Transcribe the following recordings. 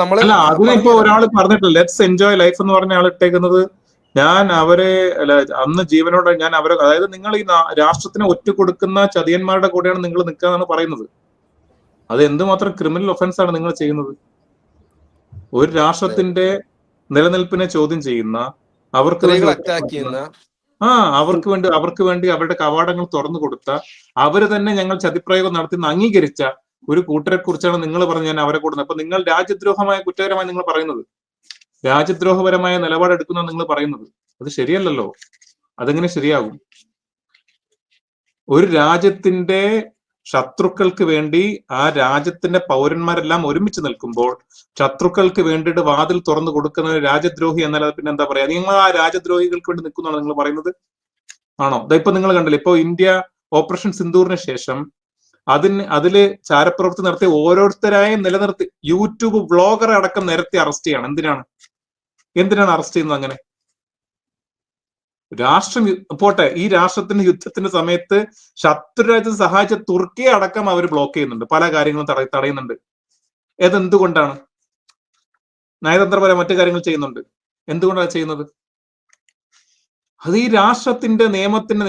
നമ്മള് അല്ല അതിനിപ്പോ ഒരാൾ പറഞ്ഞിട്ടില്ല ലെറ്റ്സ് എൻജോയ് ലൈഫ് എന്ന് പറഞ്ഞ ആൾ ഇട്ടേക്കുന്നത്. ഞാൻ അവരെ അന്ന് ജീവനോടെ ഞാൻ അവരെ, അതായത് നിങ്ങൾ ഈ രാഷ്ട്രത്തിനെ ഒറ്റ കൊടുക്കുന്ന ചതിയന്മാരുടെ കൂടെയാണ് നിങ്ങൾ നിൽക്കാന്നാണ് പറയുന്നത്. അത് എന്തുമാത്രം ക്രിമിനൽ ഒഫൻസ് ആണ് നിങ്ങൾ ചെയ്യുന്നത്? ഒരു രാഷ്ട്രത്തിന്റെ നിലനിൽപ്പിനെ ചോദ്യം ചെയ്യുന്ന, അവർക്ക് വേണ്ടി അവർക്ക് വേണ്ടി അവരുടെ കവാടങ്ങൾ തുറന്നു കൊടുത്ത, അവര് തന്നെ ഞങ്ങൾ ചതിപ്രയോഗം നടത്തി അംഗീകരിച്ച ഒരു കൂട്ടരെ കുറിച്ചാണ് നിങ്ങൾ പറഞ്ഞത് ഞാൻ അവരെ കൂടുന്നത്. അപ്പൊ നിങ്ങൾ രാജ്യദ്രോഹമായ കുറ്റകരമായി നിങ്ങൾ പറയുന്നത്, രാജ്യദ്രോഹപരമായ നിലപാടെടുക്കുന്ന നിങ്ങൾ പറയുന്നത്, അത് ശരിയല്ലല്ലോ. അതെങ്ങനെ ശരിയാകും? ഒരു രാജ്യത്തിന്റെ ശത്രുക്കൾക്ക് വേണ്ടി ആ രാജ്യത്തിന്റെ പൗരന്മാരെല്ലാം ഒരുമിച്ച് നിൽക്കുമ്പോൾ ശത്രുക്കൾക്ക് വേണ്ടിയിട്ട് വാതിൽ തുറന്നു കൊടുക്കുന്ന രാജ്യദ്രോഹി എന്നല്ലാതെ പിന്നെ എന്താ പറയാ? നിങ്ങൾ ആ രാജ്യദ്രോഹികൾക്ക് വേണ്ടി നിൽക്കുന്നതാണ് നിങ്ങൾ പറയുന്നത് ആണോ? ഇപ്പൊ നിങ്ങൾ കണ്ടില്ല, ഇപ്പൊ ഇന്ത്യ ഓപ്പറേഷൻ സിന്ദൂറിന് ശേഷം അതില് ചാരപ്രവൃത്തി നടത്തി ഓരോരുത്തരായും നിലനിർത്തി യൂട്യൂബ് വ്ളോഗറെ അടക്കം നിരത്തി അറസ്റ്റ് ചെയ്യണം. എന്തിനാണ് അറസ്റ്റ് ചെയ്യുന്നത്? അങ്ങനെ രാഷ്ട്രം പോട്ടെ, ഈ രാഷ്ട്രത്തിന്റെ യുദ്ധത്തിന്റെ സമയത്ത് ശത്രുരാജ്യം സഹായിച്ച തുർക്കിയെ അടക്കം അവർ ബ്ലോക്ക് ചെയ്യുന്നുണ്ട്, പല കാര്യങ്ങളും തടയുന്നുണ്ട്. എന്തുകൊണ്ടാണ്? നയതന്ത്രപരം മറ്റു കാര്യങ്ങൾ ചെയ്യുന്നുണ്ട്. എന്തുകൊണ്ടാണ് ചെയ്യുന്നത്? അത് ഈ രാഷ്ട്രത്തിന്റെ നിയമത്തിന്റെ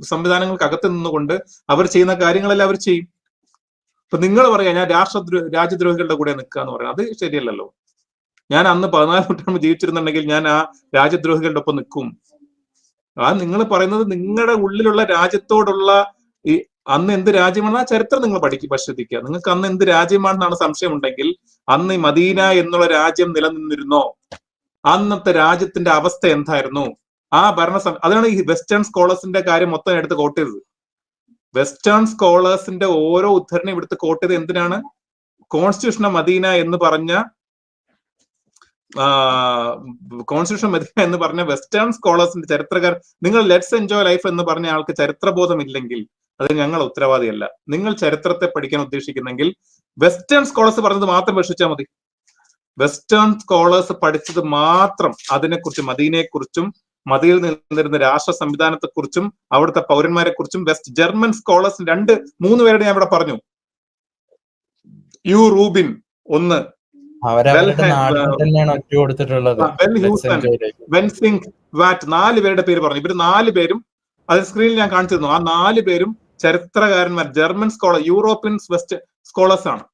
സംവിധാനങ്ങൾക്ക് അകത്ത് നിന്നുകൊണ്ട് അവർ ചെയ്യുന്ന കാര്യങ്ങളെല്ലാം അവർ ചെയ്യും. ഇപ്പൊ നിങ്ങൾ പറയാ ഞാൻ രാജ്യദ്രോഹികളുടെ കൂടെ നിൽക്കുക എന്ന് പറയാം, അത് ശരിയല്ലല്ലോ. ഞാൻ അന്ന് 14 നൂറ്റാണ്ട് ജീവിച്ചിരുന്നുണ്ടെങ്കിൽ ഞാൻ ആ രാജ്യദ്രോഹികളുടെ ഒപ്പം നിൽക്കും. ആ നിങ്ങൾ പറയുന്നത് നിങ്ങളുടെ ഉള്ളിലുള്ള രാജ്യത്തോടുള്ള ഈ അന്ന് എന്ത് രാജ്യമാണ് ആ ചരിത്രം നിങ്ങൾ പരിശോധിക്കുക. നിങ്ങൾക്ക് അന്ന് എന്ത് രാജ്യമാണെന്നാണ് സംശയമുണ്ടെങ്കിൽ അന്ന് ഈ മദീന എന്നുള്ള രാജ്യം നിലനിന്നിരുന്നോ? അന്നത്തെ രാജ്യത്തിന്റെ അവസ്ഥ എന്തായിരുന്നു? ആ അതാണ് ഈ വെസ്റ്റേൺ സ്കോളേഴ്സിന്റെ കാര്യം മൊത്തം എടുത്ത് കോട്ട് ചെയ്തത്. വെസ്റ്റേൺ സ്കോളേഴ്സിന്റെ ഓരോ ഉദ്ധരണി എടുത്ത് കോട്ട് ചെയ്ത് എന്തിനാണ്? കോൺസ്റ്റിറ്റ്യൂഷൻ മദീന എന്ന് പറഞ്ഞ കോൺസ്റ്റിറ്റ്യൂഷൻ മദീന എന്ന് പറഞ്ഞ വെസ്റ്റേൺ സ്കോളേഴ്സിന്റെ ചരിത്രകാർ, നിങ്ങൾ ലെറ്റ്സ് എൻജോയ് ലൈഫ് എന്ന് പറഞ്ഞ ആൾക്ക് ചരിത്രബോധം ഇല്ലെങ്കിൽ അത് ഞങ്ങൾ ഉത്തരവാദിയല്ല. നിങ്ങൾ ചരിത്രത്തെ പഠിക്കാൻ ഉദ്ദേശിക്കുന്നെങ്കിൽ വെസ്റ്റേൺ സ്കോളേഴ്സ് പറഞ്ഞത് മാത്രം വിശ്വസിച്ചാൽ മതി. വെസ്റ്റേൺ സ്കോളേഴ്സ് പഠിച്ചത് മാത്രം അതിനെക്കുറിച്ച്, മദീനയെക്കുറിച്ചും മദീനയിൽ നിന്നിരുന്ന രാഷ്ട്ര സംവിധാനത്തെക്കുറിച്ചും അവിടുത്തെ പൗരന്മാരെ കുറിച്ചും ജർമ്മൻ സ്കോളേഴ്സ് 2-3 പേരുടെ ഞാൻ ഇവിടെ പറഞ്ഞു. യു റൂബിൻ ഒന്ന്, വെൻസിംഗ് വാറ്റ്, 4 പേരുടെ പേര് പറഞ്ഞു. ഇവര് 4 പേരും അത് സ്ക്രീനിൽ ഞാൻ കാണിച്ചിരുന്നു. ആ 4 പേരും ചരിത്രകാരന്മാർ, ജർമ്മൻ യൂറോപ്യൻ വെസ്റ്റ് സ്കോളേഴ്സ് ആണ്.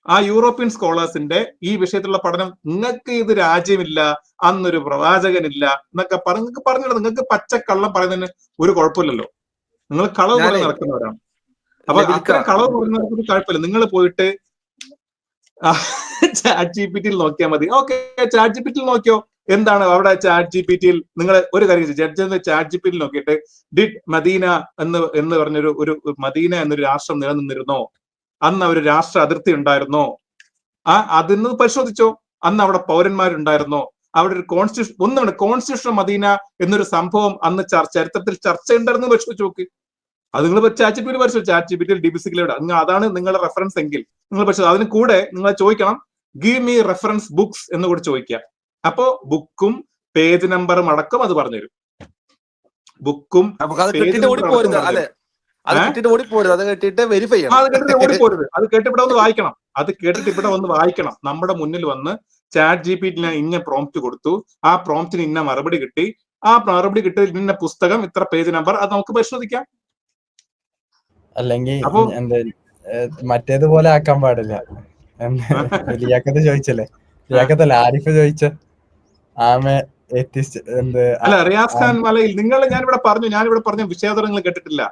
ആ യൂറോപ്യൻ സ്കോളേഴ്സിന്റെ ഈ വിഷയത്തിലുള്ള പഠനം, നിങ്ങൾക്ക് ഇത് രാജ്യമില്ല, അന്നൊരു പ്രവാചകനില്ല എന്നൊക്കെ പറഞ്ഞിട്ട് നിങ്ങൾക്ക് പച്ചക്കള്ളം പറയുന്നതിന് ഒരു കുഴപ്പമില്ലല്ലോ. നിങ്ങൾ കളവ് പറഞ്ഞ് നടക്കുന്നവരാണ്. അപ്പൊ അത്ര കളവ് പറയുന്നവർക്ക് ഒരു കുഴപ്പമില്ല. നിങ്ങൾ പോയിട്ട് ചാറ്റ് GPT നോക്കിയാൽ മതി. ഓക്കെ, ചാറ്റ് GPT നോക്കിയോ, എന്താണ് അവിടെ ചാറ്റ് GPT നിങ്ങൾ ഒരു കാര്യം ജഡ്ജ് ചാറ്റ് GPT നോക്കിയിട്ട് ഡിഡ് മദീന എന്ന് പറഞ്ഞൊരു മദീന എന്നൊരു രാഷ്ട്രം നിലനിന്നിരുന്നോ? അന്ന് ഒരു രാഷ്ട്ര അതിർത്തി ഉണ്ടായിരുന്നോ? അതിന്ന് പരിശോധിച്ചോ. അന്ന് അവിടെ പൗരന്മാരുണ്ടായിരുന്നോ? അവിടെ ഒരു കോൺസ്റ്റിറ്റ്യൂഷൻ മദീന എന്നൊരു സംഭവം അന്ന് ചരിത്രത്തിൽ ചർച്ചയുണ്ടായിരുന്നു പരിശോധിച്ച് നോക്ക്. അത് നിങ്ങൾ ചാറ്റ് GPT പരിശോധിച്ചു, ചാറ്റ് GPT DBCLയുടെ അതാണ് നിങ്ങളുടെ റെഫറൻസ് എങ്കിൽ നിങ്ങൾ പരിശോധിച്ചു. അതിന് കൂടെ നിങ്ങൾ ചോദിക്കണം ഗീവ് മീ റെഫറൻസ് ബുക്സ് എന്ന് കൂടി ചോദിക്കുക. അപ്പോ ബുക്കും പേജ് നമ്പറും അടക്കം അത് പറഞ്ഞുതരും. ബുക്കും അത് കേട്ടിട്ട് ഓടിപ്പോരുത്. അത് കേട്ടിട്ട് ഇവിടെ ഒന്ന് വായിക്കണം. നമ്മുടെ മുന്നിൽ വന്ന് ചാറ്റ് GPT ഇന്ന പ്രോംപ്റ്റ് കൊടുത്തു, ആ പ്രോംപ്റ്റിന് ഇന്ന മറുപടി കിട്ടി, ആ മറുപടി കിട്ടി ഇന്ന പുസ്തകം ഇത്ര പേജ് നമ്പർ, അത് നമുക്ക് പരിശോധിക്കാം. അല്ലെങ്കിൽ മറ്റേതുപോലെ ആക്കാൻ പാടില്ല. ലിയാക്കത്ത് ചോദിച്ചല്ലേ, ലിയാക്കത്തല്ല ആരിഫ് ചോദിച്ച അല്ല റിയാസ് ഖാൻ മലയിൽ ഞാനിവിടെ പറഞ്ഞ വിഷയാന്തരം നിങ്ങൾ കേട്ടിട്ടില്ല.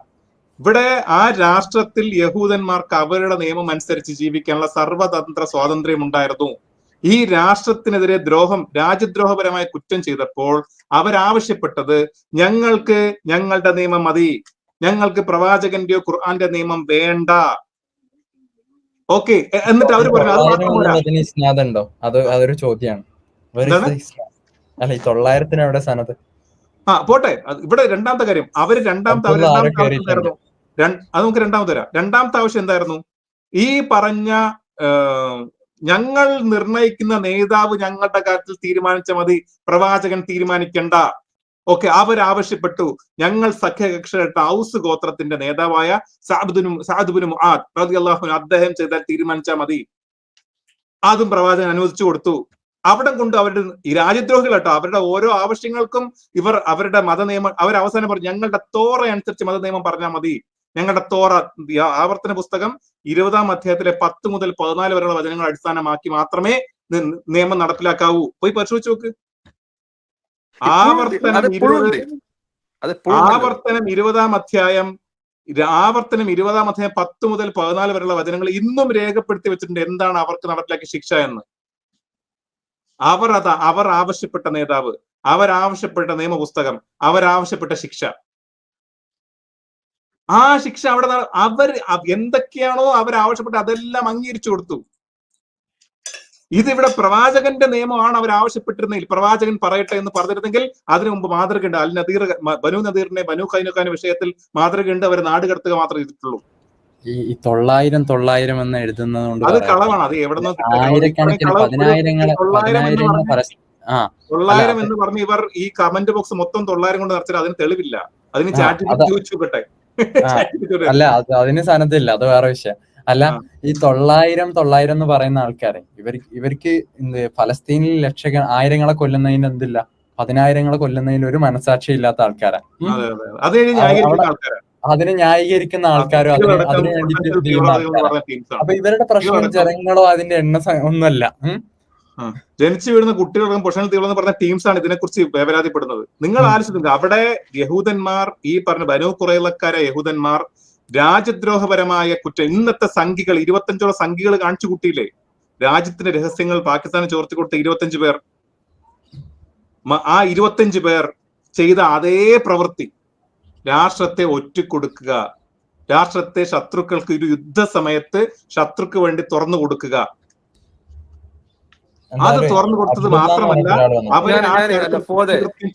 ഇവിടെ ആ രാഷ്ട്രത്തിൽ യഹൂദന്മാർക്ക് അവരുടെ നിയമം അനുസരിച്ച് ജീവിക്കാനുള്ള സർവതന്ത്ര സ്വാതന്ത്ര്യം ഉണ്ടായിരുന്നു. ഈ രാഷ്ട്രത്തിനെതിരെ രാജ്യദ്രോഹപരമായ കുറ്റം ചെയ്തപ്പോൾ അവരാവശ്യപ്പെട്ടത് ഞങ്ങൾക്ക് ഞങ്ങളുടെ നിയമം മതി, ഞങ്ങൾക്ക് പ്രവാചകന്റെയോ ഖുർആന്റെ നിയമം വേണ്ട. ഓക്കെ, എന്നിട്ട് അവർ പറഞ്ഞു അതൊരു ചോദ്യമാണ്. അല്ല, ഈ 900 എവിടെ സനത്? പോട്ടെ, ഇവിടെ രണ്ടാമത്തെ കാര്യം അത് നമുക്ക് രണ്ടാമത്തെ വരാം. രണ്ടാമത്തെ ആവശ്യം എന്തായിരുന്നു? ഈ പറഞ്ഞ ഞങ്ങൾ നിർണയിക്കുന്ന നേതാവ് ഞങ്ങളുടെ കാര്യത്തിൽ തീരുമാനിച്ച മതി, പ്രവാചകൻ തീരുമാനിക്കണ്ട. ഓക്കെ, അവരാവശ്യപ്പെട്ടു ഞങ്ങൾ സഖ്യകക്ഷിയായിട്ട് ഔസ് ഗോത്രത്തിന്റെ നേതാവായ സഅദ് ബിൻ മുആദ് റളിയല്ലാഹു അൻഹു അദ്ദേഹം ചെയ്താൽ തീരുമാനിച്ചാൽ മതി. അതും പ്രവാചകൻ അനുവദിച്ചു കൊടുത്തു. അവിടെ കൊണ്ട് അവരുടെ ഈ രാജ്യദ്രോഹികൾ കേട്ടോ, അവരുടെ ഓരോ ആവശ്യങ്ങൾക്കും ഇവർ അവരുടെ മതനിയമം അവരവസാനം പറഞ്ഞു, ഞങ്ങളുടെ തോറ അനുസരിച്ച് മതനിയമം പറഞ്ഞാൽ മതി. ഞങ്ങളുടെ തോറ ആവർത്തന പുസ്തകം 20-ാം അധ്യായത്തിലെ 10 മുതൽ 14 വരെയുള്ള വചനങ്ങൾ അടിസ്ഥാനമാക്കി മാത്രമേ നിയമം നടപ്പിലാക്കാവൂ. പോയി പരിശോധിച്ച് നോക്ക്. ആവർത്തനം 20-ാം അധ്യായം 10 മുതൽ 14 വരെയുള്ള വചനങ്ങൾ ഇന്നും രേഖപ്പെടുത്തി വെച്ചിട്ടുണ്ട് എന്താണ് അവർക്ക് നടപ്പിലാക്കിയ ശിക്ഷ എന്ന്. അവർ ആവശ്യപ്പെട്ട നേതാവ്, അവരാവശ്യപ്പെട്ട നിയമപുസ്തകം, അവരാവശ്യപ്പെട്ട ശിക്ഷ, ആ ശിക്ഷ അവിടെ അവർ എന്തൊക്കെയാണോ അവരാവശ്യപ്പെട്ട അതെല്ലാം അംഗീകരിച്ചു കൊടുത്തു. ഇതിവിടെ പ്രവാചകന്റെ നിയമമാണ് അവർ ആവശ്യപ്പെട്ടിരുന്നെങ്കിൽ, പ്രവാചകൻ പറയട്ടെ എന്ന് പറഞ്ഞിരുന്നെങ്കിൽ അതിനു മുമ്പ് മാതൃകയുണ്ട്. അൽ നദീർ, ബനു നദീറിനെ ബനു ഖൈനുഖാന്റെ വിഷയത്തിൽ മാതൃകയുണ്ട്. അവർ നാട് കടത്തുക മാത്രമേ ചെയ്തിട്ടുള്ളൂ. ഈ 900 എന്ന് എഴുതുന്നത് കൊണ്ട് അത് കളവാണ്. അത് എവിടെ ആയിരക്കണക്കിന് 900 എന്ന് പറഞ്ഞ് ഇവർ ഈ കമന്റ് ബോക്സ് മൊത്തം 900 കൊണ്ട് നിറച്ചാൽ അതിന് തെളിവില്ല. അതിന് ചാറ്റ് ചോദിച്ചോട്ടെ. അല്ല, അതിന് സനത്തില്ല, അത് വേറെ വിഷയം. അല്ല, ഈ 900 എന്ന് പറയുന്ന ആൾക്കാരെ ഇവർക്ക് ഫലസ്തീനിൽ ആയിരങ്ങളെ കൊല്ലുന്നതിന് എന്തില്ല, 10,000 കൊല്ലുന്നതിന് ഒരു മനസാക്ഷി ഇല്ലാത്ത ആൾക്കാരാ. അതിനെ ന്യായീകരിക്കുന്ന ആൾക്കാരോ അതിന് വേണ്ടിട്ട് ചെയ്യുന്ന ആൾക്കാരോ. അപ്പൊ ഇവരുടെ പ്രശ്നം ജനങ്ങളോ അതിന്റെ എണ്ണ ഒന്നുമല്ല. ജനിച്ചു വീഴുന്ന കുട്ടികൾക്കും പൊഷണൽ തീവ്രമെന്ന് പറഞ്ഞ ടീംസാണ് ഇതിനെക്കുറിച്ച് വേവലാതിപ്പെടുന്നത്. നിങ്ങൾ ആലോചിച്ചിട്ടുണ്ട്, അവിടെ യഹൂദന്മാർ, ഈ പറഞ്ഞ ബനൂ ഖുറൈളക്കാരെ യഹൂദന്മാർ രാജ്യദ്രോഹപരമായ കുറ്റം, ഇന്നത്തെ സംഖ്യകൾ 25ഓളം സംഖ്യകൾ കാണിച്ചു കൂട്ടിയില്ലേ? രാജ്യത്തിന്റെ രഹസ്യങ്ങൾ പാകിസ്ഥാന് ചോർത്തി കൊടുത്ത 25 പേർ, ആ 25 പേർ ചെയ്ത അതേ പ്രവൃത്തി, രാഷ്ട്രത്തെ ഒറ്റിക്കൊടുക്കുക, രാഷ്ട്രത്തെ ശത്രുക്കൾക്ക് ഒരു യുദ്ധസമയത്ത് ശത്രുക്ക് വേണ്ടി തുറന്നു കൊടുക്കുക. അത് തുറന്നു കൊടുത്തത് മാത്രമല്ല, അവർ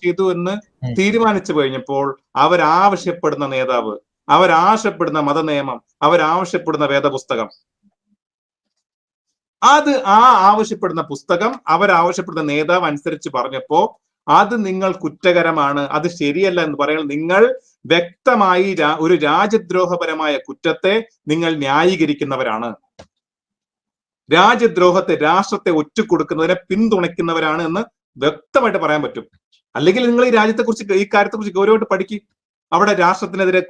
ചെയ്തു എന്ന് തീരുമാനിച്ചു കഴിഞ്ഞപ്പോൾ അവരാവശ്യപ്പെടുന്ന നേതാവ്, അവരാവശ്യപ്പെടുന്ന മതനിയമം, അവരാവശ്യപ്പെടുന്ന വേദപുസ്തകം, അത് ആ ആവശ്യപ്പെടുന്ന പുസ്തകം അവരാവശ്യപ്പെടുന്ന നേതാവ് അനുസരിച്ച് പറഞ്ഞപ്പോ അത് നിങ്ങൾ കുറ്റകരമാണ്, അത് ശരിയല്ല എന്ന് പറയുന്നത് നിങ്ങൾ വ്യക്തമായി ഒരു രാജ്യദ്രോഹപരമായ കുറ്റത്തെ നിങ്ങൾ ന്യായീകരിക്കുന്നവരാണ്. രാജ്യദ്രോഹത്തെ, രാഷ്ട്രത്തെ ഒറ്റുകൊടുക്കുന്നതിനെ പിന്തുണയ്ക്കുന്നവരാണ് എന്ന് വ്യക്തമായിട്ട് പറയാൻ പറ്റും. അല്ലെങ്കിൽ നിങ്ങൾ ഈ രാജ്യത്തെക്കുറിച്ച്, ഈ കാര്യത്തെക്കുറിച്ച് ഗൗരവമായിട്ട് പഠിക്കും. അവിടെ രാഷ്ട്രത്തിനെതിരെ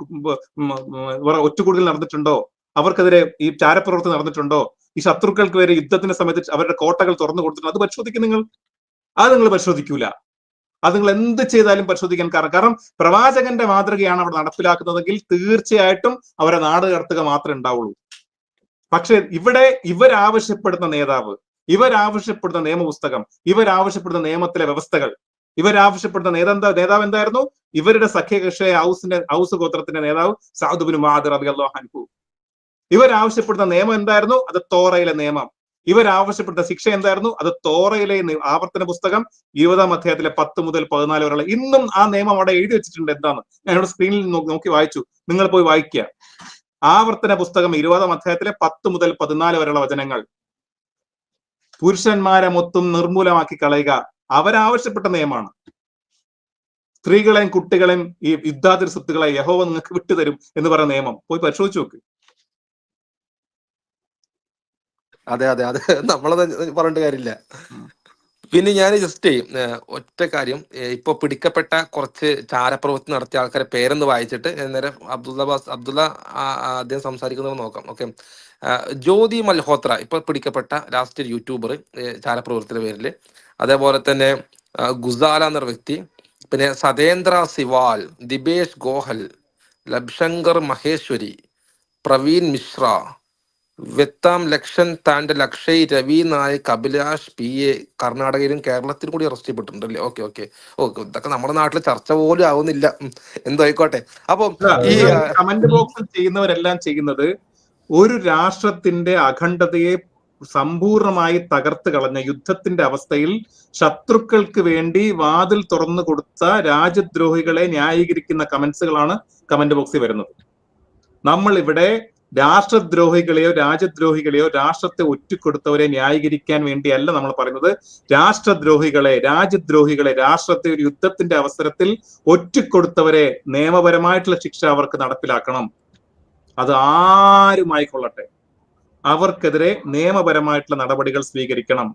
ഒറ്റുകൂടുതൽ നടന്നിട്ടുണ്ടോ? അവർക്കെതിരെ ഈ ചാരപ്രവൃത്തി നടന്നിട്ടുണ്ടോ? ഈ ശത്രുക്കൾക്ക് വരെ യുദ്ധത്തിന്റെ സമയത്ത് അവരുടെ കോട്ടകൾ തുറന്നു കൊടുത്തിട്ടുണ്ടോ? അത് പരിശോധിക്കും നിങ്ങൾ. അത് നിങ്ങൾ പരിശോധിക്കൂല. അത് നിങ്ങൾ എന്ത് ചെയ്താലും പരിശോധിക്കാൻ കാരണം പ്രവാചകന്റെ മാതൃകയാണ് അവിടെ നടപ്പിലാക്കുന്നതെങ്കിൽ തീർച്ചയായിട്ടും അവരെ നാട് കടത്തുക മാത്രമേ ഉണ്ടാവുള്ളൂ. പക്ഷെ ഇവിടെ ഇവരാവശ്യപ്പെടുന്ന നേതാവ്, ഇവരാവശ്യപ്പെടുന്ന നിയമപുസ്തകം, ഇവരാവശ്യപ്പെടുന്ന നിയമത്തിലെ വ്യവസ്ഥകൾ, ഇവരാവശ്യപ്പെടുന്ന നേതാവ് എന്തായിരുന്നു? ഇവരുടെ സഖ്യകക്ഷിയായ ഔസ് ഗോത്രത്തിന്റെ നേതാവ് സഅദ് ഇബ്നു മുആദ് റളിയല്ലാഹു അൻഹു. ഇവരാവശ്യപ്പെടുന്ന നിയമം എന്തായിരുന്നു? അത് തോറയിലെ നിയമം. ഇവരാവശ്യപ്പെട്ട ശിക്ഷ എന്തായിരുന്നു? അത് തോറയിലെ ആവർത്തന പുസ്തകം 20-ാം അധ്യായത്തിലെ 10 മുതൽ 14 വരെയുള്ള, ഇന്നും ആ നിയമം അവിടെ എഴുതി വെച്ചിട്ടുണ്ട്. എന്താണ്? ഞാനിവിടെ സ്ക്രീനിൽ നോക്കി വായിച്ചു, നിങ്ങൾ പോയി വായിക്കുക. ആവർത്തന പുസ്തകം 20-ാം അധ്യായത്തിലെ 10 മുതൽ 14 വരെയുള്ള വചനങ്ങൾ. പുരുഷന്മാരെ മൊത്തം നിർമൂലമാക്കി കളയുക, അവരാവശ്യപ്പെട്ട നിയമമാണ്. സ്ത്രീകളെയും കുട്ടികളെയും ഈ യുദ്ധാതിർ സ്വത്തുക്കളെ യഹോവ നിങ്ങൾക്ക് വിട്ടുതരും എന്ന് പറയുന്ന നിയമം പോയി പരിശോധിച്ചു നോക്ക്. അതെ അതെ അതെ, നമ്മളത് പറഞ്ഞിട്ട് കാര്യമില്ല. പിന്നെ ഞാൻ ജസ്റ്റ് ഒറ്റ കാര്യം, ഇപ്പൊ പിടിക്കപ്പെട്ട കുറച്ച് ചാരപ്രവൃത്തി നടത്തിയ ആൾക്കാരെ പേരൊന്ന് വായിച്ചിട്ട് നേരെ അബ്ദുള്ള അദ്ദേഹം സംസാരിക്കുന്നത് നോക്കാം. ഓക്കെ, ജ്യോതി മൽഹോത്ര ഇപ്പൊ പിടിക്കപ്പെട്ട ലാസ്റ്റ് യൂട്യൂബർ ചാരപ്രവൃത്തിയുടെ പേരിൽ. അതേപോലെ തന്നെ ഗുസാല എന്നൊരു വ്യക്തി, പിന്നെ സതേന്ദ്ര സിവാൽ, ദിബേഷ് ഗോഹൽ, ലബ്ശങ്കർ മഹേശ്വരി, പ്രവീൺ മിശ്ര, വെത്താം ലക്ഷൻ താൻ്റെ, ലക്ഷയ് രവി നായക്, അഭിലാഷ് PA കർണാടകയിലും കേരളത്തിലും കൂടി അറസ്റ്റ് ചെയ്യപ്പെട്ടിട്ടുണ്ടല്ലേ? ഓക്കെ ഓക്കെ ഓക്കെ, ഇതൊക്കെ നമ്മുടെ നാട്ടിൽ ചർച്ച പോലും ആവുന്നില്ല. എന്തോ ആയിക്കോട്ടെ. അപ്പം ഈ കമന്റ് ബോക്സിൽ ചെയ്യുന്നവരെല്ലാം ചെയ്യുന്നത് ഒരു രാഷ്ട്രത്തിന്റെ അഖണ്ഡതയെ സമ്പൂർണമായി തകർത്ത് കളഞ്ഞ യുദ്ധത്തിന്റെ അവസ്ഥയിൽ ശത്രുക്കൾക്ക് വേണ്ടി വാതിൽ തുറന്നു കൊടുത്ത രാജ്യദ്രോഹികളെ ന്യായീകരിക്കുന്ന കമന്റ്സുകളാണ് കമന്റ് ബോക്സിൽ വരുന്നത്. നമ്മൾ ഇവിടെ രാഷ്ട്രദ്രോഹികളെയോ രാജ്യദ്രോഹികളെയോ രാഷ്ട്രത്തെ ഒറ്റിക്കൊടുത്തവരെ ന്യായീകരിക്കാൻ വേണ്ടിയല്ല നമ്മൾ പറയുന്നത്. രാഷ്ട്രദ്രോഹികളെ, രാജ്യദ്രോഹികളെ, രാഷ്ട്രത്തെ ഒരു യുദ്ധത്തിന്റെ അവസരത്തിൽ ഒറ്റിക്കൊടുത്തവരെ നിയമപരമായിട്ടുള്ള ശിക്ഷ അവർക്ക് നടപ്പിലാക്കണം. അത് ആരുമായിക്കൊള്ളട്ടെ, അവർക്കെതിരെ നിയമപരമായിട്ടുള്ള നടപടികൾ സ്വീകരിക്കണം.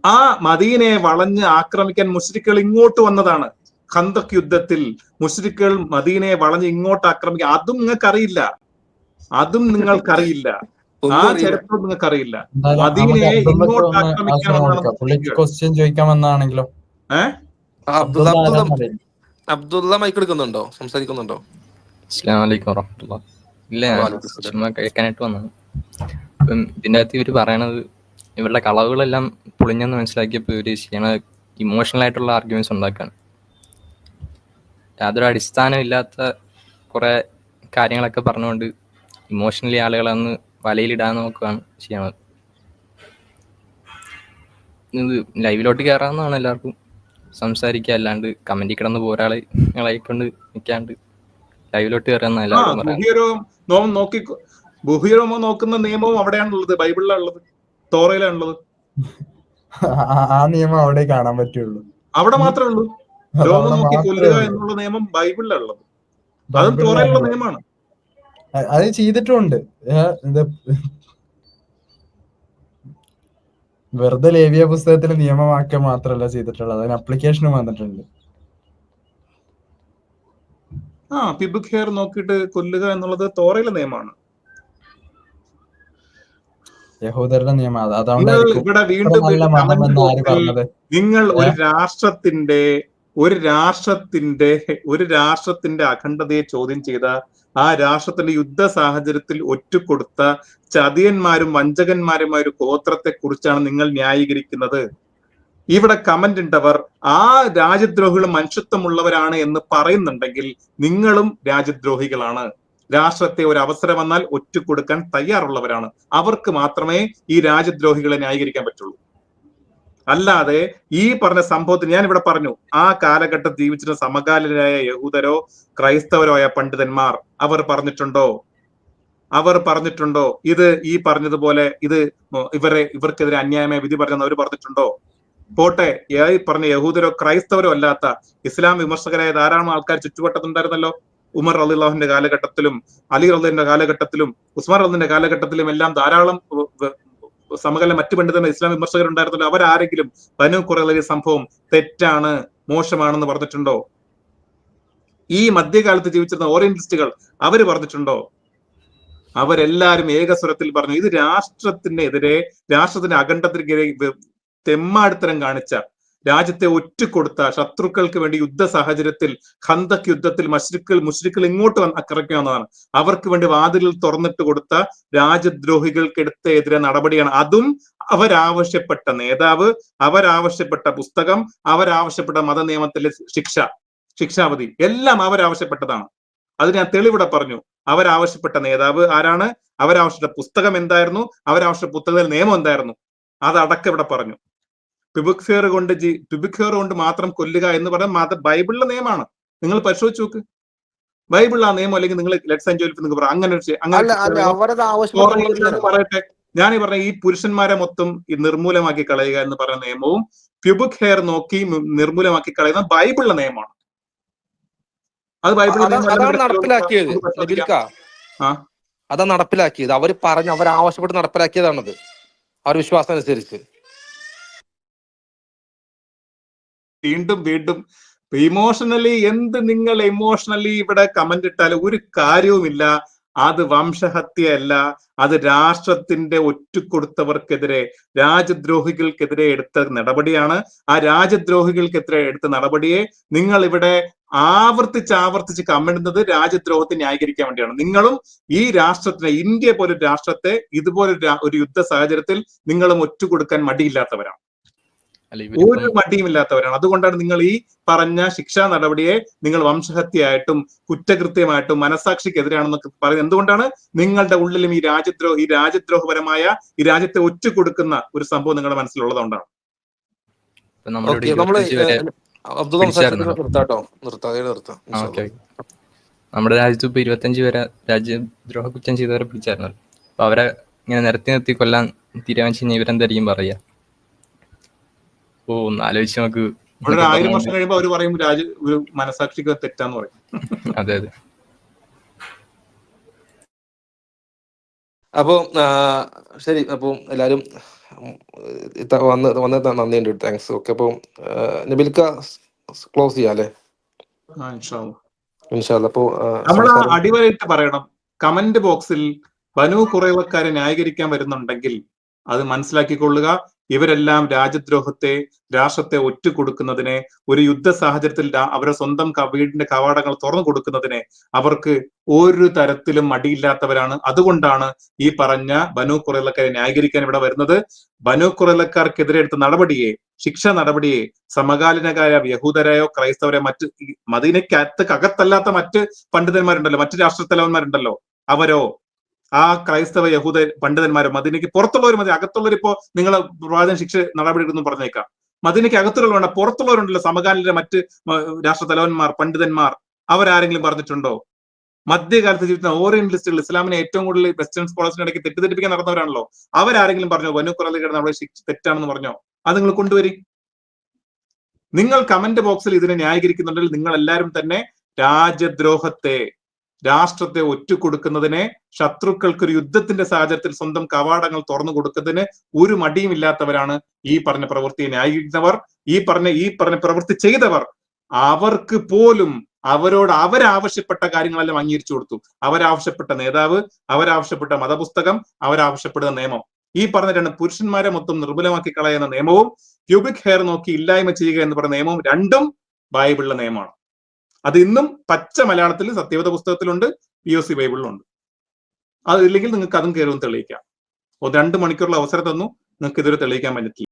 ആ മദീനയെ വളഞ്ഞ് ആക്രമിക്കാൻ മുശ്രിക്കുകൾ ഇങ്ങോട്ട് വന്നതാണ്. ഖന്തക് യുദ്ധത്തിൽ മുശ്രിക്കുകൾ മദീനയെ വളഞ്ഞ് ഇങ്ങോട്ട് ആക്രമിക്കുക. അതും നിങ്ങൾക്കറിയില്ല, അതും നിങ്ങൾക്കറിയില്ല, ആ ചരിത്രം നിങ്ങൾക്കറിയില്ല. മദീനയെ ഇങ്ങോട്ട് ആക്രമിക്കാൻ വന്നതാണ്. ക്വസ്റ്റ്യൻ ചോദിക്കാൻ വന്നാണെങ്കിലോ അബ്ദുള്ള മൈക്ക് എടുക്കുന്നുണ്ടോ, സംസാരിക്കുന്നുണ്ടോ? അസ്സലാമു അലൈക്കും വറഹ്മത്തുള്ളാഹി. ഇല്ല, ചുമ്മാ കേൾക്കാനായിട്ട് വന്നത്. ഇപ്പം ഇതിൻ്റെ അകത്ത് ഇവർ പറയണത് ഇവരുടെ കളവുകളെല്ലാം പൊളിഞ്ഞെന്ന് മനസ്സിലാക്കിയപ്പോൾ ഇവർ ചെയ്യണത് ഇമോഷണൽ ആയിട്ടുള്ള ആർഗ്യുമെന്റ്സ് ഉണ്ടാക്കുകയാണ്. യാതൊരു അടിസ്ഥാനമില്ലാത്ത കുറെ കാര്യങ്ങളൊക്കെ പറഞ്ഞുകൊണ്ട് ഇമോഷണലി ആളുകളെ ഒന്ന് വലയിലിടാൻ നോക്കുകയാണ് ചെയ്യണത്. ഇത് ലൈവിലോട്ട് കയറാവുന്നതാണ് എല്ലാവർക്കും സംസാരിക്കുക, അല്ലാണ്ട് കമന്റിൽ കിടന്ന് പോരാളെ കൊണ്ട് നിൽക്കാണ്ട് ലൈവിലോട്ട് കയറാമെന്ന് എല്ലാവരും പറയുന്നത്. ബുഹിറോമോ നോക്കുന്ന നിയമവും അവിടെയാണുള്ളത്, ബൈബിളിലാണുള്ളത്, തോറയിലാണുള്ളത്. ആ നിയമം അവിടെ കാണാൻ പറ്റുള്ളൂ, അവിടെ മാത്രമേ ഉള്ളൂ. രോമം നോക്കി കൊല്ലുക എന്നുള്ള നിയമം ബൈബിളിലുള്ളത്, അതും തോറയിലുള്ള നിയമമാണ്. അത് ചെയ്തിട്ടുണ്ട്. വെറുതെ ലേവ്യ പുസ്തകത്തിൽ നിയമമാക്കുക മാത്രമല്ല ചെയ്തിട്ടുള്ളത്, അതിന് അപ്ലിക്കേഷനും വന്നിട്ടുണ്ട്. പിബുക് ഹെയർ നോക്കിയിട്ട് കൊല്ലുക എന്നുള്ളത് തോറയിലെ നിയമമാണ്, യഹൂദരുടെ നിയമം. ഇവിടെ വീണ്ടും നിങ്ങൾ ഒരു രാഷ്ട്രത്തിന്റെ അഖണ്ഡതയെ ചോദ്യം ചെയ്ത, ആ രാഷ്ട്രത്തിന്റെ യുദ്ധ സാഹചര്യത്തിൽ ഒറ്റുകൊടുത്ത ചതിയന്മാരും വഞ്ചകന്മാരുമായ ഒരു ഗോത്രത്തെ കുറിച്ചാണ് നിങ്ങൾ ന്യായീകരിക്കുന്നത്. ഇവിടെ കമന്റ് ഉണ്ടവർ ആ രാജ്യദ്രോഹികൾ മനുഷ്യത്വമുള്ളവരാണ് എന്ന് പറയുന്നുണ്ടെങ്കിൽ നിങ്ങളും രാജ്യദ്രോഹികളാണ്. രാഷ്ട്രത്തെ ഒരു അവസരം വന്നാൽ ഒറ്റുകൊടുക്കാൻ തയ്യാറുള്ളവരാണ്. അവർക്ക് മാത്രമേ ഈ രാജ്യദ്രോഹികളെ ന്യായീകരിക്കാൻ പറ്റുള്ളൂ. അല്ലാതെ ഈ പറഞ്ഞ സംഭവത്തിന് ഞാൻ ഇവിടെ പറഞ്ഞു, ആ കാലഘട്ടത്തിൽ ജീവിച്ചിരുന്ന സമകാലീനരായ യഹൂദരോ ക്രൈസ്തവരോ ആയ പണ്ഡിതന്മാർ അവർ പറഞ്ഞിട്ടുണ്ടോ ഇത് ഈ പറഞ്ഞതുപോലെ ഇത് ഇവർക്കെതിരെ അന്യായമായ വിധി പറഞ്ഞെന്ന് അവർ പറഞ്ഞിട്ടുണ്ടോ? പോട്ടെ, ഈ പറഞ്ഞ യഹൂദരോ ക്രൈസ്തവരോ അല്ലാത്ത ഇസ്ലാം വിമർശകരായ ധാരാളം ആൾക്കാർ ചുറ്റുവട്ടത്തുണ്ടായിരുന്നല്ലോ. ഉമർ റളിയല്ലാഹുവിന്റെ കാലഘട്ടത്തിലും അലി റളിയല്ലാഹുവിന്റെ കാലഘട്ടത്തിലും ഉസ്മാൻ റളിയല്ലാഹുവിന്റെ കാലഘട്ടത്തിലും എല്ലാം ധാരാളം സമകാല മറ്റു പണ്ഡിതന്മാർ ഇസ്ലാം വിമർശകരുണ്ടായിരുന്നല്ലോ. അവരാരെങ്കിലും ബനൂ ഖുറൈളയിലെ സംഭവം തെറ്റാണ്, മോശമാണെന്ന് പറഞ്ഞിട്ടുണ്ടോ? ഈ മധ്യകാലത്ത് ജീവിച്ചിരുന്ന ഓറിയന്റലിസ്റ്റുകൾ അവര് പറഞ്ഞിട്ടുണ്ടോ? അവരെല്ലാരും ഏകസ്വരത്തിൽ പറഞ്ഞു, ഇത് രാഷ്ട്രത്തിനെതിരെ, രാഷ്ട്രത്തിന്റെ അഖണ്ഡത്തിനെതിരെ തെമ്മാടിത്തരം കാണിച്ച, രാജ്യത്തെ ഒറ്റുകൊടുത്ത, ശത്രുക്കൾക്ക് വേണ്ടി യുദ്ധ സാഹചര്യത്തിൽ ഖന്തക് യുദ്ധത്തിൽ മുശ്രിക്കുകൾ ഇങ്ങോട്ട് ആക്രമിക്കാവുന്നതാണ്, അവർക്ക് വേണ്ടി വാതിലിൽ തുറന്നിട്ട് കൊടുത്ത രാജ്യദ്രോഹികൾക്കെതിരെ നടപടിയാണ്. അതും അവരാവശ്യപ്പെട്ട നേതാവ്, അവരാവശ്യപ്പെട്ട പുസ്തകം, അവരാവശ്യപ്പെട്ട മതനിയമത്തിലെ ശിക്ഷാവധി എല്ലാം അവരാവശ്യപ്പെട്ടതാണ്. അത് ഞാൻ തെളിവിടെ പറഞ്ഞു. അവരാവശ്യപ്പെട്ട നേതാവ് ആരാണ്, അവരാവശ്യപ്പെട്ട പുസ്തകം എന്തായിരുന്നു, അവരാവശ്യപ്പെട്ട പുസ്തകത്തിൽ നിയമം എന്തായിരുന്നു, അതടക്കം ഇവിടെ പറഞ്ഞു. പിബുക് ഹെയർ കൊണ്ട് മാത്രം കൊല്ലുക എന്ന് പറയുന്നത് ബൈബിളിലെ നിയമമാണ്. നിങ്ങൾ പരിശോധിച്ച് നോക്ക്, ബൈബിളിൽ ആ നിയമം. അല്ലെങ്കിൽ നിങ്ങൾ ലെറ്റ്സ് എൻജോയ് നിങ്ങൾ പറയാം, അങ്ങനെ പറയട്ടെ. ഞാൻ ഈ പറഞ്ഞ ഈ പുരുഷന്മാരെ മൊത്തം നിർമൂലമാക്കി കളയുക എന്ന് പറയുന്ന നിയമവും പിബുക് ഹെയർ നോക്കി നിർമൂലമാക്കി കളയുന്ന ബൈബിളിലെ നിയമമാണ്. അത് ബൈബിളിലെ നടപ്പിലാക്കിയത്. അതാ നടപ്പിലാക്കിയത്. അവർ പറഞ്ഞ് അവരാവശ്യപ്പെട്ട് നടപ്പിലാക്കിയതാണത്, അവർ വിശ്വാസം അനുസരിച്ച്. വീണ്ടും ഇമോഷണലി നിങ്ങൾ ഇമോഷണലി ഇവിടെ കമന്റ് ഇട്ടാൽ ഒരു കാര്യവുമില്ല. അത് വംശഹത്യയല്ല, അത് രാഷ്ട്രത്തിന്റെ ഒറ്റുകൊടുത്തവർക്കെതിരെ, രാജ്യദ്രോഹികൾക്കെതിരെ എടുത്ത നടപടിയാണ്. ആ രാജ്യദ്രോഹികൾക്കെതിരെ എടുത്ത നടപടിയെ നിങ്ങൾ ഇവിടെ ആവർത്തിച്ച് കമന്റുന്നത് രാജ്യദ്രോഹത്തെ ന്യായീകരിക്കാൻ വേണ്ടിയാണ്. നിങ്ങളും ഈ രാഷ്ട്രത്തിനെ, ഇന്ത്യ പോലൊരു രാഷ്ട്രത്തെ ഇതുപോലൊരു യുദ്ധ സാഹചര്യത്തിൽ നിങ്ങളും ഒറ്റുകൊടുക്കാൻ മടിയില്ലാത്തവരാണ്, ഒരു മടിയുമില്ലാത്തവരാണ്. അതുകൊണ്ടാണ് നിങ്ങൾ ഈ പറഞ്ഞ ശിക്ഷാ നടപടിയെ നിങ്ങൾ വംശഹത്യയായിട്ടും കുറ്റകൃത്യമായിട്ടും മനസാക്ഷിക്കെതിരാണെന്നൊക്കെ പറയുന്നത്. എന്തുകൊണ്ടാണ്? നിങ്ങളുടെ ഉള്ളിലും ഈ രാജ്യദ്രോഹപരമായ, ഈ രാജ്യത്തെ ഒറ്റുകൊടുക്കുന്ന ഒരു സംഭവം നിങ്ങളുടെ മനസ്സിലുള്ളതുകൊണ്ടാണ്. നമ്മുടെ രാജ്യത്ത് ഇപ്പൊ 25 വരെ രാജ്യദ്രോഹ കുറ്റം ചെയ്തവരെ പിടിച്ചായിരുന്നല്ലോ. അപ്പൊ അവരെ ഇങ്ങനെ നിർത്തി കൊല്ലാൻ തീരുമാനിച്ചു കഴിഞ്ഞാൽ ഇവരെന്തായിരിക്കും പറയാ? ആലോചിച്ച് നമുക്ക് 1000 വർഷം കഴിയുമ്പോൾ അവർ പറയും ഒരു മനസാക്ഷിക്ക് തെറ്റാന്ന് പറയും. അതെ. അപ്പോൾ ശരി, അപ്പോൾ എല്ലാവരും വന്ന് നന്ദിയുണ്ട്, താങ്ക്സ്. ഓക്കെ, അപ്പോൾ നബിൽക്ക ക്ലോസ് ചെയ്യാം അല്ലേ? ഇൻഷാല്ലാ. അപ്പോൾ നമ്മൾ അടിവരയിട്ട് പറയണം, കമന്റ് ബോക്സിൽ ബനു കുറേവക്കാരെ ന്യായീകരിക്കാൻ വരുന്നുണ്ടെങ്കിൽ അത് മനസ്സിലാക്കിക്കൊള്ളുക, ഇവരെല്ലാം രാജ്യദ്രോഹത്തെ, രാഷ്ട്രത്തെ ഒറ്റുകൊടുക്കുന്നതിനെ, ഒരു യുദ്ധ സാഹചര്യത്തിൽ അവരുടെ സ്വന്തം വീടിന്റെ കവാടങ്ങൾ തുറന്നു കൊടുക്കുന്നതിനെ അവർക്ക് ഒരു തരത്തിലും മടിയില്ലാത്തവരാണ്. അതുകൊണ്ടാണ് ഈ പറഞ്ഞ ബനു കുറേലക്കാരെ ന്യായീകരിക്കാൻ ഇവിടെ വരുന്നത്. ബനു കുറേലക്കാർക്കെതിരെ എടുത്ത നടപടിയെ, ശിക്ഷാ നടപടിയെ സമകാലീനകാര യഹൂദരായോ ക്രൈസ്തവരെയോ മറ്റ് മദീനക്കകത്തല്ലാത്ത മറ്റ് പണ്ഡിതന്മാരുണ്ടല്ലോ, മറ്റ് രാഷ്ട്രത്തലവന്മാരുണ്ടല്ലോ, അവരോ ആ ക്രൈസ്തവ യഹൂദ പണ്ഡിതന്മാരോ, മദീനയ്ക്ക് പുറത്തുള്ളവർ മതി, അകത്തുള്ളവർ ഇപ്പോ നിങ്ങൾ പ്രവാചകൻ ശിക്ഷ നടപടി എടുക്കുന്നു പറഞ്ഞേക്കാം. മദീനയ്ക്ക് അകത്തുള്ളവർ വേണ്ട, പുറത്തുള്ളവരുണ്ടല്ലോ സമകാലീന മറ്റ് രാഷ്ട്രതലവന്മാർ, പണ്ഡിതന്മാർ, അവരാരെങ്കിലും പറഞ്ഞിട്ടുണ്ടോ? മധ്യകാലത്ത് ജീവിക്കുന്ന ഓറിയന്റലിസ്റ്റുകൾ, ഇസ്ലാമിനെ ഏറ്റവും കൂടുതൽ വെസ്റ്റേൺ സ്കോളേഴ്സിന്റെ ഇടയ്ക്ക് തെറ്റിദ്ധരിപ്പിക്കാൻ നടന്നവരാണല്ലോ, അവരാരെങ്കിലും പറഞ്ഞോ ബനു ഖുറൈളയുടെ നമ്മുടെ ശിക്ഷ തെറ്റാണെന്ന് പറഞ്ഞോ? അത് നിങ്ങൾ കൊണ്ടുവരി. നിങ്ങൾ കമന്റ് ബോക്സിൽ ഇതിനെ ന്യായീകരിക്കുന്നുണ്ടെങ്കിൽ നിങ്ങൾ എല്ലാവരും തന്നെ രാജ്യദ്രോഹത്തെ, രാഷ്ട്രത്തെ ഒറ്റുകൊടുക്കുന്നതിനെ, ശത്രുക്കൾക്ക് ഒരു യുദ്ധത്തിന്റെ സാഹചര്യത്തിൽ സ്വന്തം കവാടങ്ങൾ തുറന്നു കൊടുക്കുന്നതിന് ഒരു മടിയും ഇല്ലാത്തവരാണ് ഈ പറഞ്ഞ പ്രവൃത്തിയെ ന്യായീകരിക്കുന്നവർ. ഈ പറഞ്ഞ പ്രവൃത്തി ചെയ്തവർ, അവർക്ക് പോലും അവരാവശ്യപ്പെട്ട കാര്യങ്ങളെല്ലാം അംഗീകരിച്ചു കൊടുത്തു. അവരാവശ്യപ്പെട്ട നേതാവ്, അവരാവശ്യപ്പെട്ട മതപുസ്തകം, അവരാവശ്യപ്പെടുന്ന നിയമം, ഈ പറഞ്ഞ രണ്ട് പുരുഷന്മാരെ മൊത്തം നിർബലമാക്കി കളയുന്ന നിയമവും പ്യൂബിക് ഹെയർ നോക്കി ഇല്ലായ്മ ചെയ്യുക എന്ന് പറയുന്ന നിയമവും രണ്ടും ബൈബിളിലെ നിയമമാണ്. അത് ഇന്നും പച്ച മലയാളത്തിൽ സത്യവേദ പുസ്തകത്തിലുണ്ട്, POC ബൈബിളിലുണ്ട്. അതില്ലെങ്കിൽ നിങ്ങൾക്ക് അതും കയറും തെളിയിക്കാം. 2 മണിക്കൂറുള്ള അവസരം തന്നു, നിങ്ങൾക്ക് ഇതുവരെ തെളിയിക്കാൻ പറ്റില്ല.